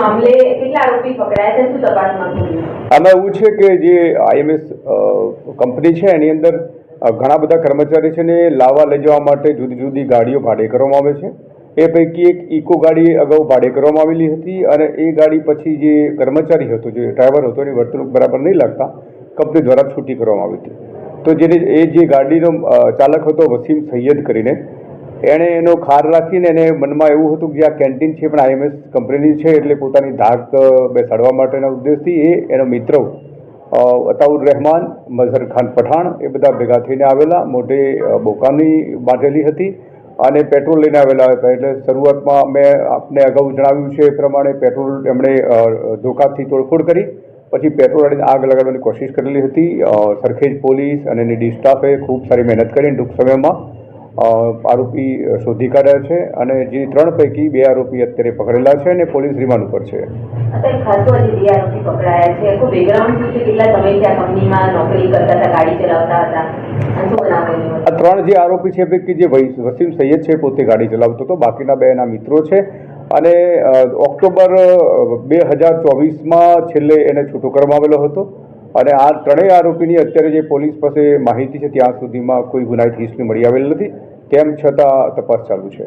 મામલે કેટલા આરોપી પકડાયા છે, શું તપાસમાં ખુલ્યું? આમાં એવું છે કે જે આઈએમએસ કંપની છે એની અંદર ઘણા બધા કર્મચારી છે ને લાવવા લઈ જવા માટે જુદી જુદી ગાડીઓ ભાડે કરવામાં આવે છે. એ પૈકી એક ઇકો ગાડી અગાઉ ભાડે કરવામાં આવેલી હતી અને એ ગાડી પછી જે કર્મચારી હતો, જે ડ્રાઈવર હતો, એની વર્તણૂક બરાબર નહીં લાગતા કંપની દ્વારા છૂટી કરવામાં આવી હતી. તો જે ગાડીનો ચાલક હતો વસીમ સૈયદ કરીને, એણે એનો ખાર રાખીને એને મનમાં એવું હતું કે આ કેન્ટીન છે પણ આઈએમએસ કંપનીની છે એટલે પોતાની ધાક બેસાડવા માટેના ઉદ્દેશથી એનો મિત્ર અતાઉર રહેમાન, મઝહર ખાન પઠાણ એ બધા ભેગા થઈને આવેલા, મોઢે બોકાની બાંધેલી હતી અને પેટ્રોલ લઈને આવેલા હતા. એટલે શરૂઆતમાં મેં આપને અગાઉ જણાવ્યું છે એ પ્રમાણે પેટ્રોલ એમણે ધોકાથી તોડફોડ કરી, પછી પેટ્રોલ અડીને આગ લગાડવાની કોશિશ કરેલી હતી. સરખેજ પોલીસ અને એની ડી સ્ટાફે ખૂબ સારી મહેનત કરીને ટૂંક સમયમાં આરોપી શોધી કાઢ્યા છે અને જે 3 પૈકી 2 આરોપી અત્યારે પકડેલા છે અને પોલીસ રિમાન્ડ ઉપર છે. અત્યારે ખાસ તો હજી 2 આરોપી પકડાયા છે. આખું બેકગ્રાઉન્ડ શું છે? કેટલા સમયથી આ કંપનીમાં નોકરી કરતા હતા, ગાડી ચલાવતા હતા? આ 3 જે આરોપી છે પૈકી જે વસીમ સૈયદ છે પોતે ગાડી ચલાવતો હતો, બાકીના 2 એના મિત્રો છે અને ઓક્ટોબર 2024માં છેલ્લે એને છૂટો કરવામાં આવેલો હતો અને આ 3 આરોપીની અત્યારે જે પોલીસ પાસે માહિતી છે ત્યાં સુધીમાં કોઈ ગુનાહિત હિસ્ટ્રી મળી આવેલ નથી. તેમ છતાં તપાસ ચાલુ છે.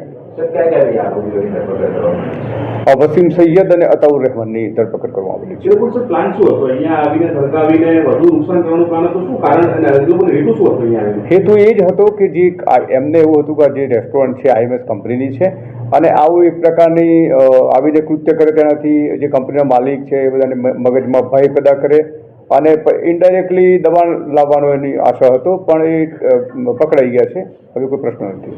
વસીમ સૈયદ અને અતાઉર રહેમાનની ધરપકડ કરવામાં આવેલી છે. પ્લાન શું હતો? અહીંયા આવીને સળગાવીને વધુ નુકસાન કરવાનું પ્લાન હતું? શું કારણ અને હેતુ શું હતું અહીંયા? હેતુ એ જ હતો કે જે એમને એવું હતું કે જે રેસ્ટોરન્ટ છે આઈએમએસ કંપનીની છે અને આવું એક પ્રકારની આવીને કૃત્ય કરે તેનાથી જે કંપનીના માલિક છે એ બધાને મગજમાં ભય પેદા કરે અને ઇનડાયરેક્ટલી દબાણ લાવવાનો એની આશા હતો, પણ એ પકડાઈ ગયા છે. હવે કોઈ પ્રશ્ન નથી.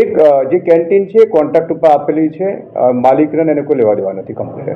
એક જે કેન્ટીન છે કોન્ટ્રાક્ટ ઉપર આપેલી છે, માલિકને એને કોઈ લેવા દેવા નથી કંપનીને.